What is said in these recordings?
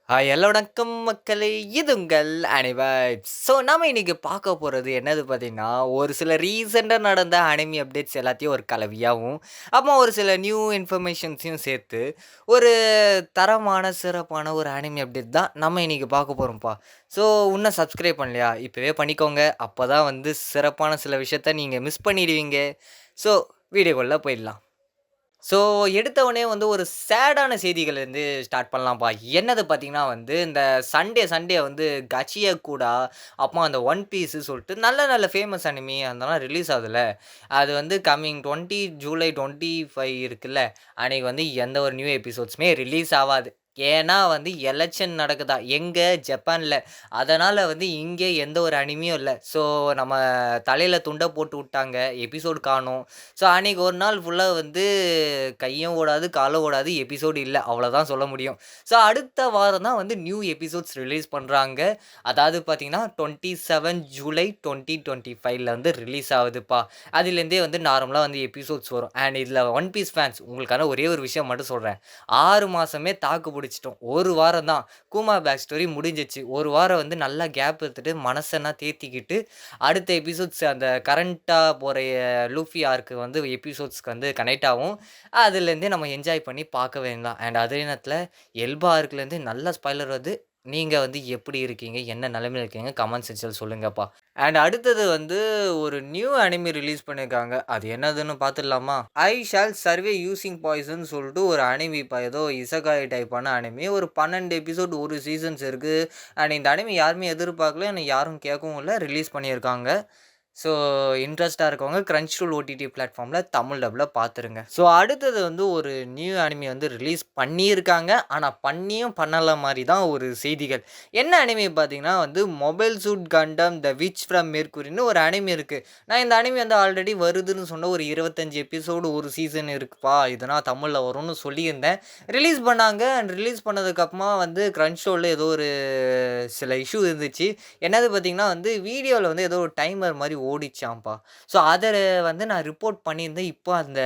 Hello வணக்கம் மக்களே! இது உங்கள் அனிவைப்ஸ். நாம இன்னைக்கு பார்க்க போறது என்னது பார்த்தீங்கன்னா, ஒரு சில ரீசென்ட்டா நடந்த அனிமி அப்டேட்ஸ் எல்லாத்தையும் ஒரு கலவையாவும், அப்புறமா ஒரு சில நியூ இன்ஃபர்மேஷன்ஸையும் சேர்த்து, ஒரு தரமான, சிறப்பான ஒரு அனிமி அப்டேட் தான் நம்ம இன்னைக்கு பார்க்க போறோம்ப்பா. இன்னும் சப்ஸ்கிரைப் பண்ணலையா? இப்பவே பண்ணிக்கோங்க. அப்பதான் வந்து சிறப்பான சில விஷயத்த நீங்க மிஸ் பண்ணிடுவீங்க. ஸோ வீடியோக்குள்ள போயிடலாம். ஸோ எடுத்தவுனே வந்து ஒரு சேடான செய்திகள்லேருந்து ஸ்டார்ட் பண்ணலாம்ப்பா. என்னது பார்த்தீங்கன்னா வந்து, இந்த சண்டே சண்டே வந்து கச்சியக்கூடா, அப்புறமா அந்த ஒன் பீஸு சொல்ட்டு நல்ல நல்ல ஃபேமஸ் அனிமி அதெல்லாம் ரிலீஸ் ஆகுதுல்ல. அது வந்து கம்மிங் ஜூலை 25 இருக்குல்ல, அன்னைக்கு வந்து எந்த ஒரு நியூ எபிசோட்ஸுமே ரிலீஸ் ஆவாது. ஏன்னா வந்து எலக்ஷன் நடக்குதாம். எங்க? ஜப்பான்ல. அதனால வந்து இங்க எந்த ஒரு அனிமியும் இல்ல. நம்ம தலையில துண்ட போட்டு உட்டாங்க. எபிசோட் காணோம். அன்னைக்கு ஒரு நாள் ஃபுல்லா வந்து கையும் ஓடாது, காலும் ஓடாது. எபிசோட் இல்ல. அவ்வளோதான் சொல்ல முடியும். அடுத்த வாரம் தான் வந்து நியூ எபிசோட்ஸ் ரிலீஸ் பண்றாங்க. அதாவது பார்த்தீங்கன்னா, 27 ஜூலை 2025ல வந்து ரிலீஸ் ஆகுதுப்பா. அதிலேருந்தே வந்து நார்மலா வந்து எபிசோட்ஸ் வரும். அண்ட் இதில ஒன் பீஸ் ஃபேன்ஸ் உங்களுக்கான ஒரே ஒரு விஷயம் மட்டும் சொல்றேன். 6 மாசமே தாக்கு புடிச்சுட்டோம். 1 வாரம் தான். கூமா பேக் ஸ்டோரி முடிஞ்சிச்சு. 1 வாரம் வந்து நல்லா கேப் எடுத்துட்டு மனசெல்லாம் தேத்திக்கிட்டு, அடுத்த எபிசோட்ஸ் அந்த கரண்ட்டா போற லூஃபி ஆர்க் வந்து எபிசோட்ஸ்க்கு வந்து கனெக்ட் ஆகும். அதுலேருந்தே நம்ம என்ஜாய் பண்ணி பார்க்க வேண்டியதான். அண்ட் அதே நேரத்தில எல்பா ஆர்க்லேருந்து நல்ல ஸ்பாய்லர் வருது. நீங்க வந்து எப்படி இருக்கீங்க? என்ன நிலைமையில இருக்கீங்க? கமெண்ட் செக்ஷன்ல சொல்லுங்கப்பா. அண்ட் அடுத்தது வந்து ஒரு நியூ அனிமி ரிலீஸ் பண்ணியிருக்காங்க. அது என்னதுன்னு பார்த்துடலாமா? I shall survey using poison சொல்லிட்டு ஒரு அனிமிப்பா. ஏதோ இசகாய் டைப்பான அனிமி. ஒரு 12 எபிசோட் ஒரு சீசன்ஸ் இருக்கு. அண்ட் இந்த அனிமி யாருமே எதிர்பார்க்கல. எனக்கு யாரும் கேட்கவும் இல்ல. ரிலீஸ் பண்ணியிருக்காங்க. ஸோ இன்ட்ரெஸ்ட்டா இருக்கவங்க Crunchyroll ஓடிடி பிளாட்ஃபார்ம்ல தமிழ் டப்ல பார்த்துருங்க. அடுத்தது வந்து ஒரு நியூ அனிமி வந்து ரிலீஸ் பண்ணியிருக்காங்க. ஆனா பண்ணியும் பண்ணல மாரி தான் ஒரு செய்திகள். என்ன அனிமி பார்த்தீங்கன்னா வந்து மொபைல் சூட் கண்டம் த விச் ஃப்ரம் மெர்க்குரின்னு ஒரு அனிமி இருக்கு. நான் இந்த அனிமி வந்து ஆல்ரெடி வருதுன்னு சொன்ன ஒரு 25 எபிசோடு ஒரு சீசன் இருக்குப்பா. இதெல்லாம் தமிழ்ல வரும்னு சொல்லியிருந்தேன். ரிலீஸ் பண்ணாங்க. அண்ட் ரிலீஸ் பண்ணதுக்கப்புறமா வந்து Crunchyrollல ஏதோ ஒரு சில இஷ்யூ இருந்துச்சு. என்னது பார்த்தீங்கன்னா வந்து வீடியோல வந்து ஏதோ ஒரு டைமர் மாரி ஓடிச்சாம்ப்பா. அத வந்து நான் ரிப்போர்ட் பண்ணியிருந்தேன். இப்போ அந்த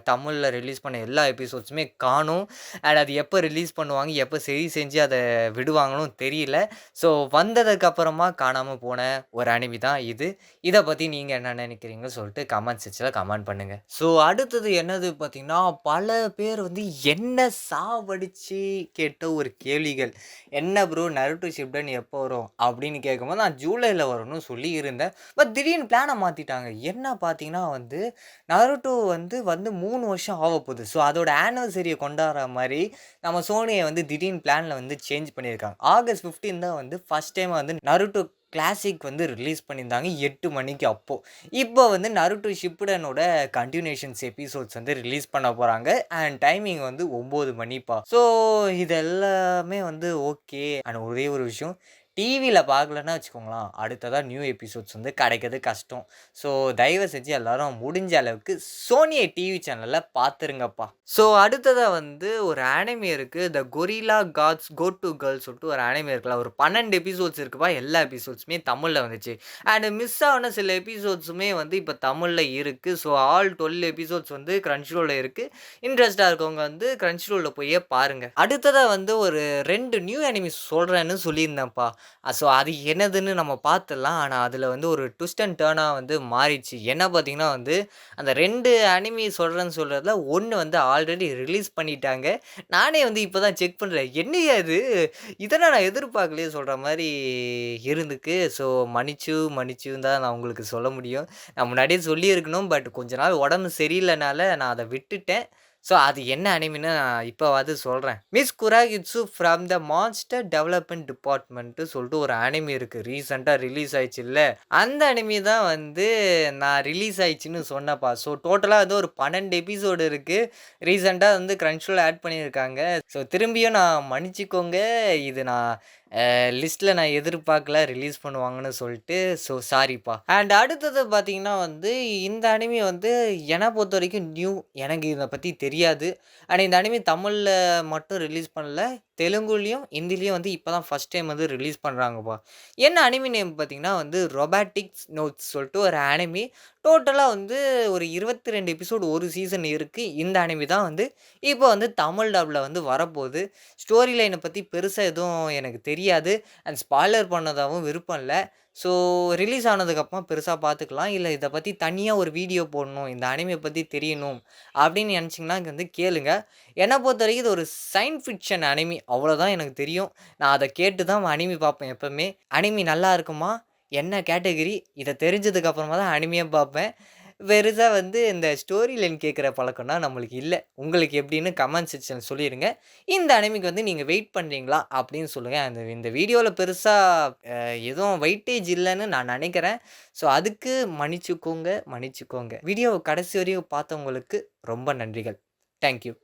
தமிழ்ல ரிலீஸ் பண்ண எல்லா எபிசோட்ஸுமே காணோம். அண்ட் அது எப்போ ரிலீஸ் பண்ணுவாங்க, எப்போ சரி செஞ்சு அத விடுவாங்கன்னு தெரியல. வந்ததுக்கு அப்புறமா காணாம போன ஒரு அனிமி தான் இது. இத பத்தி நீங்க என்ன நினைக்கிறீங்கன்னு சொல்லிட்டு கமெண்ட் செக்ஷன்ல கமெண்ட் பண்ணுங்க. அடுத்தது என்னது பார்த்தீங்கன்னா, பல பேர் வந்து என்ன சாவடிச்சு கேட்ட ஒரு கேள்விகள். "என்ன ப்ரோ நருட்டோ ஷிப்டன் எப்போ வரும்?" அப்படின்னு கேட்கும்போது, நான் ஜூலைல வரும்னு சொல்லியிருந்தேன். பட் திடீர்னு பிளான மாத்திட்டாங்க. என்ன பார்த்தீங்கன்னா வந்து, நருட்டோ வந்து 3 வருஷம் ஆவப்போது. அதோட ஆனிவர்சரிய கொண்டாடுற மாரி, நம்ம சோனிய வந்து திடீர்னு பிளான்ல வந்து சேஞ்ச் பண்ணியிருக்காங்க. ஆகஸ்ட் 15 தான் வந்து ஃபர்ஸ்ட் டைமா வந்து நருட்டோ கிளாசிக் வந்து ரிலீஸ் பண்ணியிருந்தாங்க 8 மணிக்கு அப்போ. இப்போ வந்து நருட்டோ ஷிப்புடனோட கன்டினியூஷன்ஸ் எபிசோட்ஸ் வந்து ரிலீஸ் பண்ண போறாங்க. அண்ட் டைமிங் வந்து 9 மணிப்பா. இது எல்லாமே வந்து ஓகே. ஆனா ஒரே ஒரு விஷயம், டிவில பார்க்கலன்னா வச்சுக்கோங்களேன், அடுத்ததா நியூ எபிசோட்ஸ் வந்து கிடைக்கிறது கஷ்டம். ஸோ தயவு செஞ்சு எல்லாரும் முடிஞ்ச அளவுக்கு சோனி டிவி சேனல்ல பார்த்துருங்கப்பா. அடுத்ததா வந்து ஒரு அனிமி இருக்கு. த கொரில்லா காட்ஸ் கோ டூ கேர்ள்ஸ் சொல்லிட்டு ஒரு அனிமி இருக்குல்ல. ஒரு 12 எபிசோட்ஸ் இருக்குப்பா. எல்லா எபிசோட்ஸுமே தமிழ்ல வந்துச்சு. அண்ட் மிஸ் ஆன சில எபிசோட்ஸுமே வந்து இப்ப தமிழ்ல இருக்கு. ஆல் 12 எபிசோட்ஸ் வந்து Crunchyrollல இருக்கு. இன்ட்ரெஸ்ட்டா இருக்கவங்க வந்து Crunchyrollல போயே பாருங்க. அடுத்ததா வந்து ஒரு 2 நியூ அனிமி சொல்றேன்னு சொல்லியிருந்தேன்ப்பா. அது என்னதுன்னு நம்ம பார்த்துடலாம். ஆனா அதில வந்து ஒரு ட்விஸ்ட் அண்ட் டர்னா வந்து மாறிடுச்சு. என்ன பார்த்தீங்கன்னா வந்து, அந்த 2 அனிமி சொல்றேன்னு சொல்றதுல 1 வந்து ஆல்ரெடி ரிலீஸ் பண்ணிட்டாங்க. நானே வந்து இப்ப தான் செக் பண்றேன். என்னய்யா இது? இதெல்லாம் நான் எதிர்பார்க்கலையே சொல்ற மாரி இருந்துக்கு. மன்னிச்சுன்னு தான் நான் உங்களுக்கு சொல்ல முடியும். நான் முன்னாடியே சொல்லியிருக்கணும். பட் கொஞ்ச நாள் உடம்பு சரியில்லனால நான் அத விட்டுட்டேன். அது என்ன அனிமின்னு நான் இப்பவாது சொல்றேன். மிஸ் குராகிட்சு from the monster development department சொல்லிட்டு ஒரு அனிமி இருக்கு. ரீசென்ட்டா ரிலீஸ் ஆயிடுச்சுல்ல. அந்த அனிமி தான் வந்து நான் ரிலீஸ் ஆயிடுச்சுன்னு சொன்னேன்ப்பா. டோட்டலா வந்து ஒரு 12 எபிசோடு இருக்கு. ரீசென்ட்டா வந்து Crunchyroll ஆட் பண்ணியிருக்காங்க. திரும்பியும் நான் மன்னிச்சுக்கோங்க. இது நான் லிஸ்ட்ல நான் எதிர்பார்க்கல ரிலீஸ் பண்ணுவாங்கன்னு சொல்லிட்டு. சாரிப்பா. அண்ட் அடுத்தது பார்த்தீங்கன்னா வந்து, இந்த அனிமி வந்து என்ன பொறுத்தவரைக்கும் நியூ. எனக்கு இத பத்தி தெரியாது. அண்ட் இந்த அனிமி தமிழ்ல மட்டும் ரிலீஸ் பண்ணல. தெலுங்குலயும், ஹிந்திலயும் வந்து இப்ப தான் ஃபர்ஸ்ட் டைம் வந்து ரிலீஸ் பண்றாங்கப்பா. என்ன அனிமி நேம் பார்த்தீங்கன்னா வந்து ரொபாட்டிக்ஸ் நோட்ஸ் சொல்ட்டு ஒரு அனிமி. டோட்டலா வந்து ஒரு 22 எபிசோடு ஒரு சீசன் இருக்கு. இந்த அனிமி தான் வந்து இப்போ வந்து தமிழ் டப்ல வந்து வரப்போது. ஸ்டோரி லைன பத்தி பெருசா எதுவும் எனக்கு தெரியாது. அண்ட் ஸ்பாய்லர் பண்ணதாவும் விருப்பம் இல்ல. ஸோ ரிலீஸ் ஆனதுக்கப்புறமா பெருசா பார்த்துக்கலாம். இல்ல இத பத்தி தனியா ஒரு வீடியோ போடணும். இந்த அனிமிய பத்தி தெரியணும் அப்படின்னு நெனச்சீங்கன்னா இங்க வந்து கேளுங்க. என்ன பொறுத்தவரைக்கும் இது ஒரு சயன்ஸ் ஃபிக்ஷன் அனிமி. அவ்வளோதான் எனக்கு தெரியும். நான் அத கேட்டு தான் அனிமி பார்ப்பேன் எப்பவுமே. அனிமி நல்லா இருக்குமா? என்ன கேட்டகரி? இத தெரிஞ்சதுக்கு அப்புறமா தான் அனிமியே பார்ப்பேன். பெருசா வந்து இந்த ஸ்டோரி லைன் கேட்கிற பழக்கம்லாம் நம்மளுக்கு இல்ல. உங்களுக்கு எப்படின்னு கமெண்ட் செக்ஷன்ல சொல்லிருங்க. இந்த அனிமிக்கு வந்து நீங்க வெயிட் பண்றீங்களா? அப்படின்னு சொல்லுங்க. இந்த வீடியோல பெருசா அ எதுவும் வெயிட்டேஜ் இல்லன்னு நான் நெனைக்கிறேன். ஸோ அதுக்கு மன்னிச்சுக்கோங்க, மன்னிச்சுக்கோங்க. வீடியோவ கடைசி வரையும் பார்த்தவங்களுக்கு ரொம்ப நன்றிகள். Thank you.